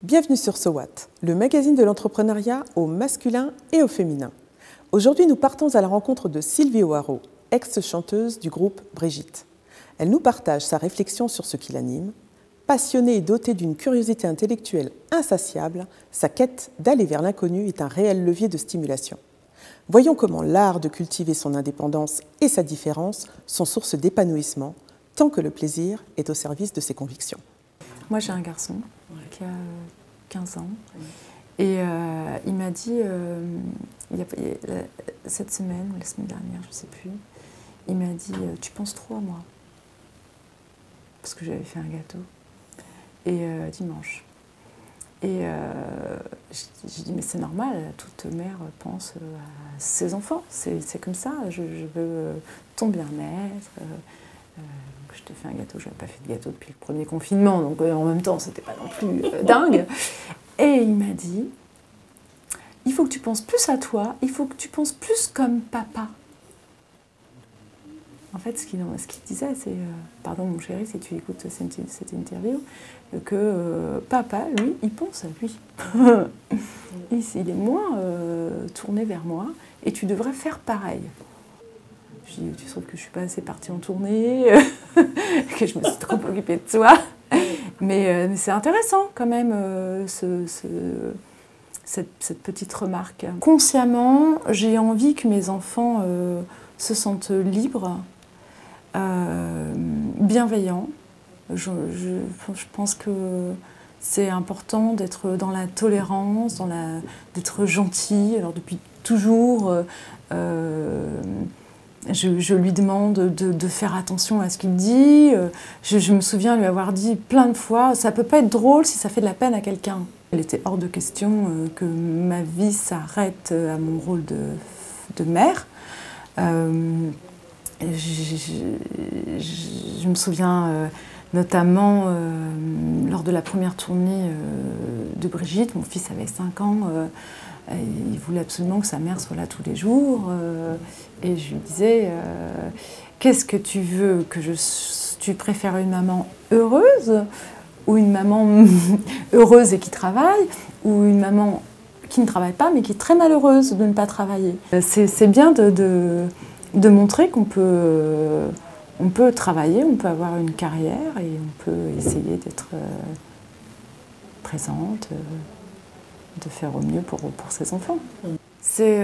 Bienvenue sur So What, le magazine de l'entrepreneuriat au masculin et au féminin. Aujourd'hui, nous partons à la rencontre de Sylvie Hoareau, ex-chanteuse du groupe Brigitte. Elle nous partage sa réflexion sur ce qui l'anime. Passionnée et dotée d'une curiosité intellectuelle insatiable, sa quête d'aller vers l'inconnu est un réel levier de stimulation. Voyons comment l'art de cultiver son indépendance et sa différence sont source d'épanouissement, tant que le plaisir est au service de ses convictions. Moi, j'ai un garçon qui a 15 ans. Et il m'a dit, cette semaine ou la semaine dernière, je ne sais plus, il m'a dit « Tu penses trop à moi ?» Parce que j'avais fait un gâteau. Et dimanche. Et j'ai dit « Mais c'est normal, toute mère pense à ses enfants. C'est comme ça, je veux ton bien-être. Je te fais un gâteau, je n'avais pas fait de gâteau depuis le premier confinement, donc en même temps, c'était pas non plus dingue. » Et il m'a dit « Il faut que tu penses plus à toi, il faut que tu penses plus comme papa. » En fait, ce qu'il disait, c'est, pardon mon chéri, si tu écoutes cette interview, que papa, lui, il pense à lui. Il est moins tourné vers moi et tu devrais faire pareil. Je dis, tu trouves que je ne suis pas assez partie en tournée, que je me suis trop occupée de toi. Mais c'est intéressant quand même, cette petite remarque. Consciemment, j'ai envie que mes enfants se sentent libres, bienveillants. Je pense que c'est important d'être dans la tolérance, d'être gentil. Alors depuis toujours, je lui demande de faire attention à ce qu'il dit. Je me souviens lui avoir dit plein de fois « ça peut pas être drôle si ça fait de la peine à quelqu'un ». Il était hors de question que ma vie s'arrête à mon rôle de mère. Je me souviens notamment lors de la première tournée de Brigitte, mon fils avait 5 ans, il voulait absolument que sa mère soit là tous les jours. Et je lui disais, qu'est-ce que tu veux que tu préfères une maman heureuse ou une maman heureuse et qui travaille, ou une maman qui ne travaille pas mais qui est très malheureuse de ne pas travailler. C'est bien de montrer qu'on peut, on peut travailler, on peut avoir une carrière et on peut essayer d'être présente, de faire au mieux pour ses enfants. C'est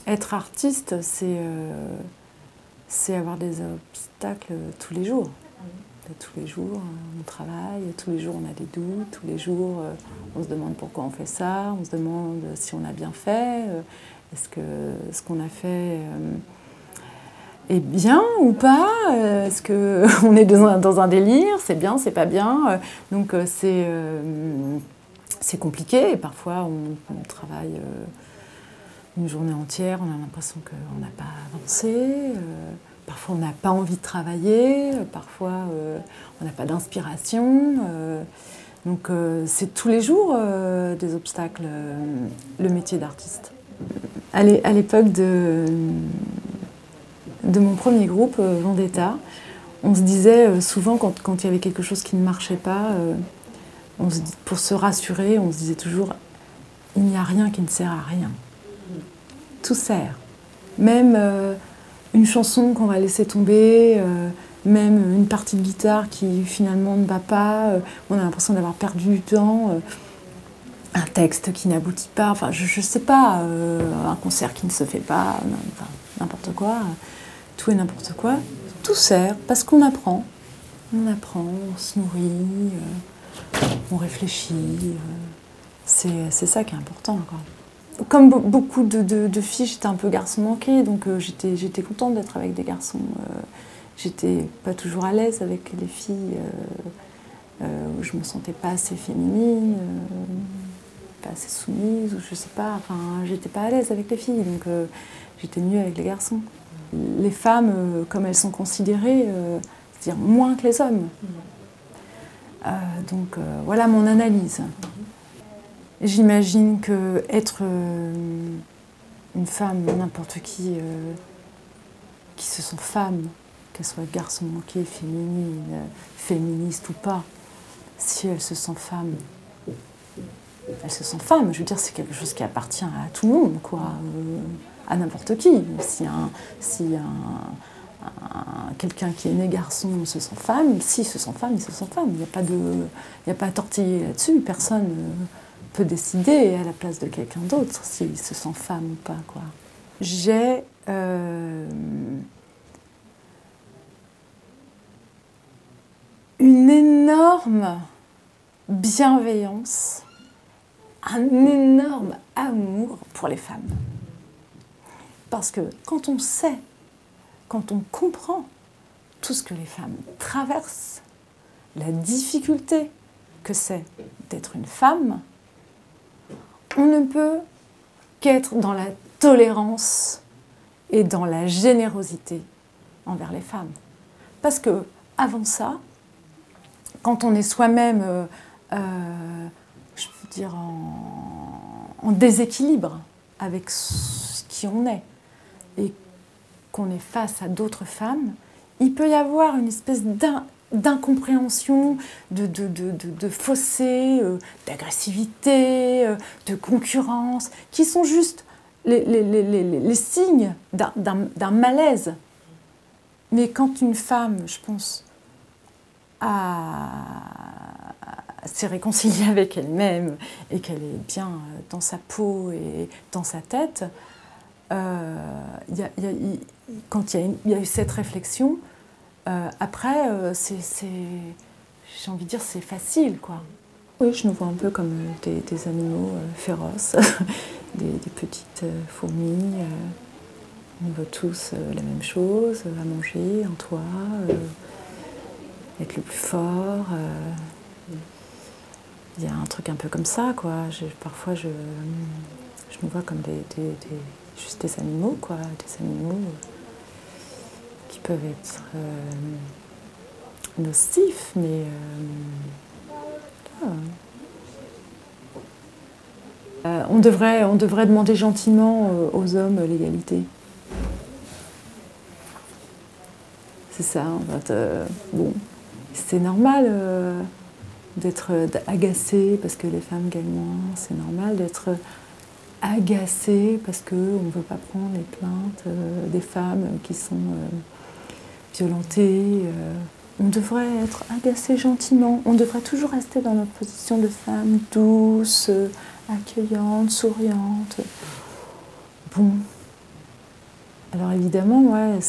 être artiste, c'est avoir des obstacles tous les jours. Tous les jours, on travaille, tous les jours, on a des doutes, tous les jours, on se demande pourquoi on fait ça, on se demande si on a bien fait, est-ce que ce qu'on a fait est bien ou pas, est-ce qu'on est dans un délire, c'est bien, c'est pas bien. Donc c'est compliqué et parfois on travaille une journée entière, on a l'impression qu'on n'a pas avancé. Parfois, on n'a pas envie de travailler, parfois, on n'a pas d'inspiration. Donc, c'est tous les jours des obstacles, le métier d'artiste. À l'époque de mon premier groupe, Vendetta, on se disait souvent, quand il y avait quelque chose qui ne marchait pas, pour se rassurer, on se disait toujours « il n'y a rien qui ne sert à rien ». Tout sert. Même une chanson qu'on va laisser tomber, même une partie de guitare qui finalement ne va pas, on a l'impression d'avoir perdu du temps, un texte qui n'aboutit pas, enfin je sais pas, un concert qui ne se fait pas, n'importe quoi, tout et n'importe quoi, tout sert parce qu'on apprend. On apprend, on se nourrit, on réfléchit, c'est ça qui est important, quoi. Comme beaucoup de filles, j'étais un peu garçon manqué, donc j'étais contente d'être avec des garçons. J'étais pas toujours à l'aise avec les filles, où je me sentais pas assez féminine, pas assez soumise, ou je sais pas, enfin, j'étais pas à l'aise avec les filles, donc j'étais mieux avec les garçons. Les femmes, comme elles sont considérées, c'est-à-dire moins que les hommes. Donc voilà mon analyse. J'imagine qu'être une femme, n'importe qui se sent femme, qu'elle soit garçon manqué, féminine, féministe ou pas, si elle se sent femme, Elle se sent femme. Je veux dire, c'est quelque chose qui appartient à tout le monde, quoi. À n'importe qui. Si quelqu'un qui est né garçon se sent femme, s'il se sent femme, il se sent femme. Il n'y a pas à tortiller là-dessus. Personne peut décider à la place de quelqu'un d'autre s'il se sent femme ou pas, quoi. J'ai une énorme bienveillance, un énorme amour pour les femmes. Parce que quand on sait, quand on comprend tout ce que les femmes traversent, la difficulté que c'est d'être une femme, on ne peut qu'être dans la tolérance et dans la générosité envers les femmes. Parce que avant ça, quand on est soi-même, je peux dire, en déséquilibre avec qui on est, et qu'on est face à d'autres femmes, il peut y avoir une espèce d'incompréhension, de fossé, d'agressivité, de concurrence, qui sont juste les signes d'un malaise. Mais quand une femme, je pense, s'est réconciliée avec elle-même et qu'elle est bien dans sa peau et dans sa tête, quand il y a eu cette réflexion, après, j'ai envie de dire, c'est facile, quoi. Oui, je nous vois un peu comme des animaux féroces, des petites fourmis. On veut tous la même chose, à manger, un toit, être le plus fort. Il y a un truc un peu comme ça, quoi. Parfois, je nous vois comme juste des animaux, quoi. Des animaux qui peuvent être nocifs, mais... on devrait demander gentiment aux hommes l'égalité. C'est ça, en fait. Bon, c'est normal d'être agacé parce que les femmes gagnent moins. C'est normal d'être agacé parce qu'on ne veut pas prendre les plaintes des femmes qui sont violentées. On devrait être agacé gentiment. On devrait toujours rester dans notre position de femme douce, accueillante, souriante. Bon. Alors évidemment, ouais,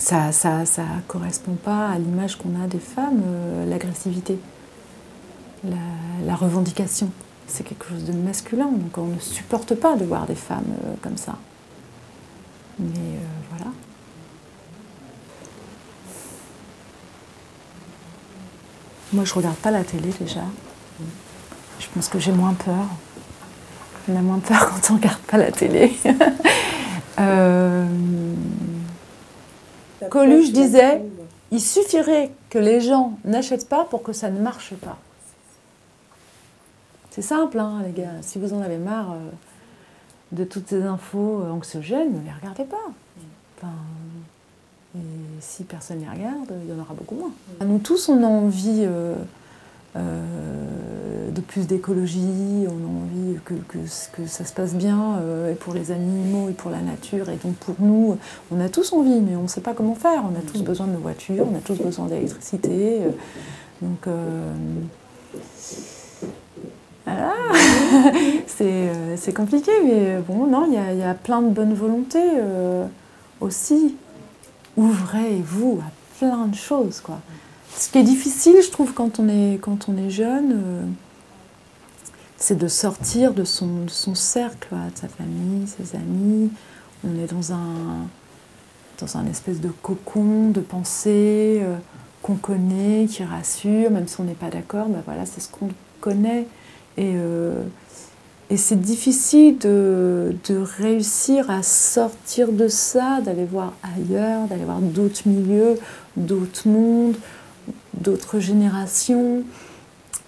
ça correspond pas à l'image qu'on a des femmes, l'agressivité, la revendication. C'est quelque chose de masculin, donc on ne supporte pas de voir des femmes comme ça. Mais voilà. Moi, je regarde pas la télé déjà. Je pense que j'ai moins peur. On a moins peur quand on regarde pas la télé. Coluche disait, il suffirait que les gens n'achètent pas pour que ça ne marche pas. C'est simple, hein, les gars. Si vous en avez marre de toutes ces infos anxiogènes, ne les regardez pas. Enfin, et si personne ne les regarde, il y en aura beaucoup moins. Nous tous, on a envie de plus d'écologie, on a envie que ça se passe bien et pour les animaux et pour la nature. Et donc pour nous, on a tous envie, mais on ne sait pas comment faire. On a tous besoin de nos voitures, on a tous besoin d'électricité. Donc voilà. C'est compliqué, mais bon, non, il y a plein de bonne volonté aussi. Ouvrez-vous à plein de choses, quoi. Ce qui est difficile, je trouve, quand on est jeune, c'est de sortir de son cercle, de sa famille, ses amis. On est dans un espèce de cocon de pensée qu'on connaît, qui rassure, même si on n'est pas d'accord, ben voilà, c'est ce qu'on connaît. Et c'est difficile de réussir à sortir de ça, d'aller voir ailleurs, d'aller voir d'autres milieux, d'autres mondes, d'autres générations,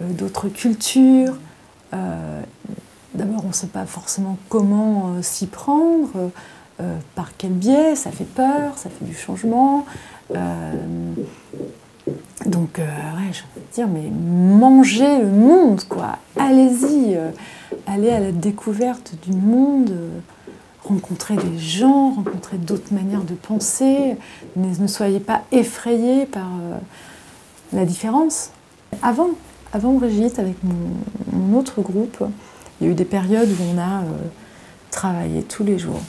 d'autres cultures. D'abord, on ne sait pas forcément comment s'y prendre, par quel biais, ça fait peur, ça fait du changement. Donc, ouais, je veux dire, mais mangez le monde, quoi. Allez-y, allez à la découverte du monde, rencontrez des gens, rencontrez d'autres manières de penser. Ne soyez pas effrayés par la différence. Avant Brigitte, avec mon autre groupe, il y a eu des périodes où on a travaillé tous les jours.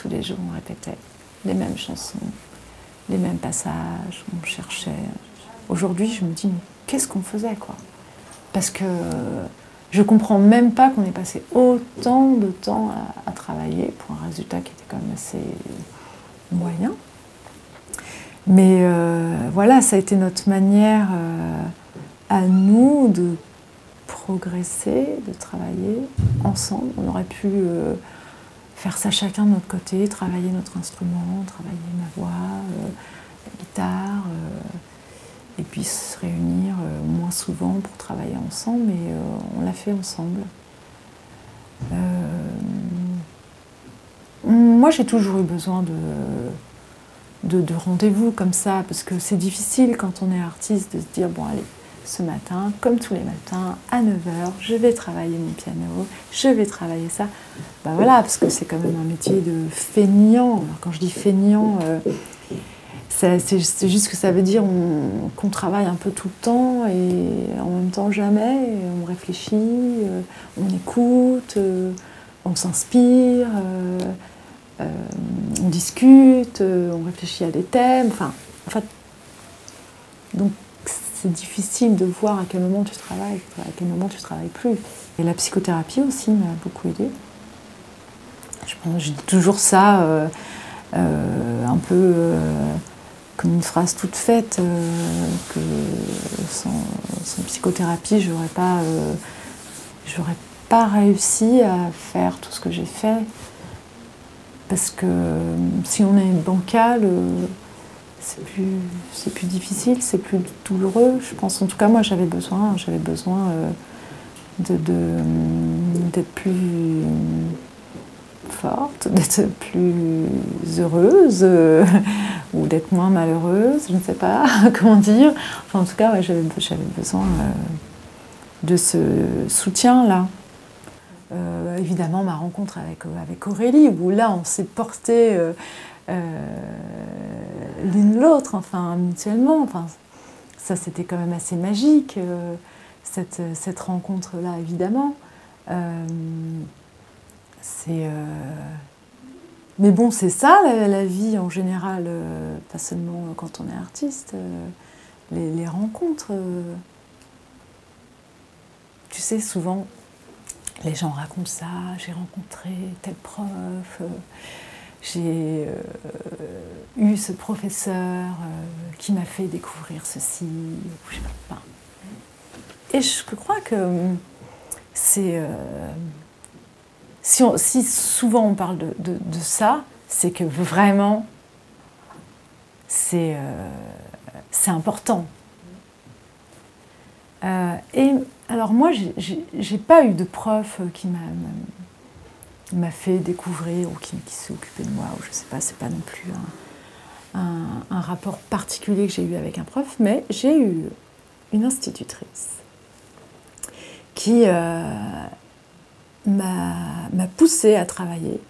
Tous les jours, on répétait les mêmes chansons, les mêmes passages, on cherchait. Aujourd'hui, je me dis, mais qu'est-ce qu'on faisait, quoi? Parce que je comprends même pas qu'on ait passé autant de temps à travailler pour un résultat qui était quand même assez moyen. Mais voilà, ça a été notre manière à nous de progresser, de travailler ensemble. On aurait pu faire ça chacun de notre côté, travailler notre instrument, travailler ma voix, la guitare, et puis se réunir moins souvent pour travailler ensemble, mais on l'a fait ensemble. Moi, j'ai toujours eu besoin de rendez-vous comme ça, parce que c'est difficile quand on est artiste de se dire, bon allez, ce matin, comme tous les matins, à 9 h, je vais travailler mon piano, je vais travailler ça. Ben voilà, parce que c'est quand même un métier de feignant. Alors, quand je dis feignant, c'est juste que ça veut dire qu'on travaille un peu tout le temps et en même temps jamais. On réfléchit, on écoute, on s'inspire, on discute, on réfléchit à des thèmes. Enfin, en fait, donc c'est difficile de voir à quel moment tu travailles, à quel moment tu ne travailles plus. Et la psychothérapie aussi m'a beaucoup aidée. Je dis toujours ça un peu comme une phrase toute faite, que sans psychothérapie, j'aurais pas réussi à faire tout ce que j'ai fait. Parce que si on est bancal, c'est plus difficile, c'est plus douloureux, je pense. En tout cas, moi, j'avais besoin d'être plus forte, d'être plus heureuse ou d'être moins malheureuse, je ne sais pas comment dire. Enfin, en tout cas, ouais, j'avais besoin de ce soutien-là. Évidemment, ma rencontre avec Aurélie, où là, on s'est porté l'une l'autre, enfin, mutuellement. Enfin, ça, c'était quand même assez magique, cette rencontre-là, évidemment. Mais bon, c'est ça, la vie en général, pas seulement quand on est artiste. Les rencontres. Tu sais, souvent, les gens racontent ça, j'ai rencontré tel prof, j'ai eu ce professeur qui m'a fait découvrir ceci, je sais pas. Et je crois que c'est... si souvent on parle de ça, c'est que vraiment, c'est important. Et alors moi, j'ai pas eu de prof qui m'a fait découvrir ou qui s'est occupé de moi, ou je sais pas, c'est pas non plus un rapport particulier que j'ai eu avec un prof, mais j'ai eu une institutrice qui m'a poussée à travailler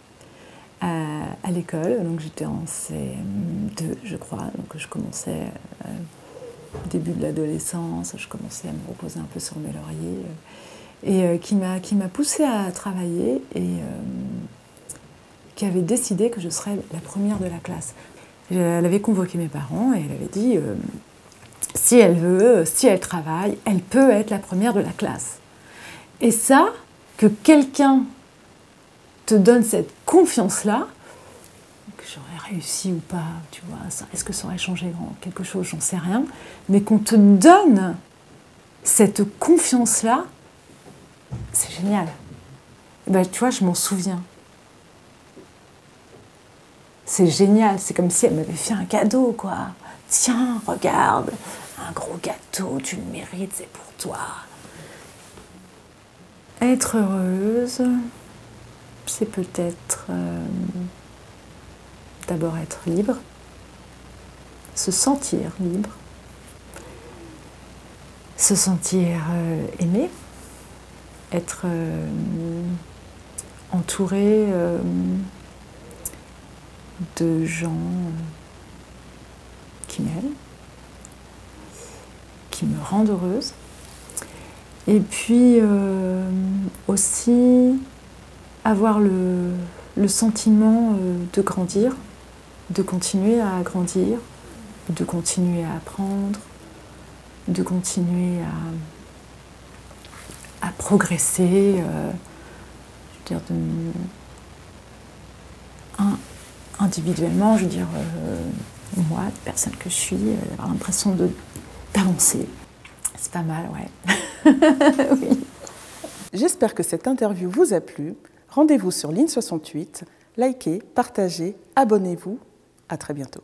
à l'école. Donc j'étais en CM2, je crois, donc je commençais au début de l'adolescence, je commençais à me reposer un peu sur mes lauriers, et qui m'a poussée à travailler et qui avait décidé que je serais la première de la classe. Elle avait convoqué mes parents et elle avait dit si elle veut, si elle travaille, elle peut être la première de la classe. Et ça, que quelqu'un te donne cette confiance-là, que j'aurais réussi ou pas, tu vois, est-ce que ça aurait changé quelque chose, j'en sais rien, mais qu'on te donne cette confiance-là, c'est génial. Et ben, tu vois, je m'en souviens. C'est génial, c'est comme si elle m'avait fait un cadeau, quoi. Tiens, regarde, un gros gâteau, tu le mérites, c'est pour toi. Être heureuse, c'est peut-être d'abord être libre, se sentir libre, se sentir aimé, être entouré de gens qui m'aiment, qui me rendent heureuse. Et puis aussi avoir le sentiment de grandir, de continuer à grandir, de continuer à apprendre, de continuer à progresser, je veux dire, individuellement, je veux dire, moi, la personne que je suis, avoir l'impression d'avancer. C'est pas mal, ouais. Oui. J'espère que cette interview vous a plu. Rendez-vous sur Ligne 68, likez, partagez, abonnez-vous. À très bientôt.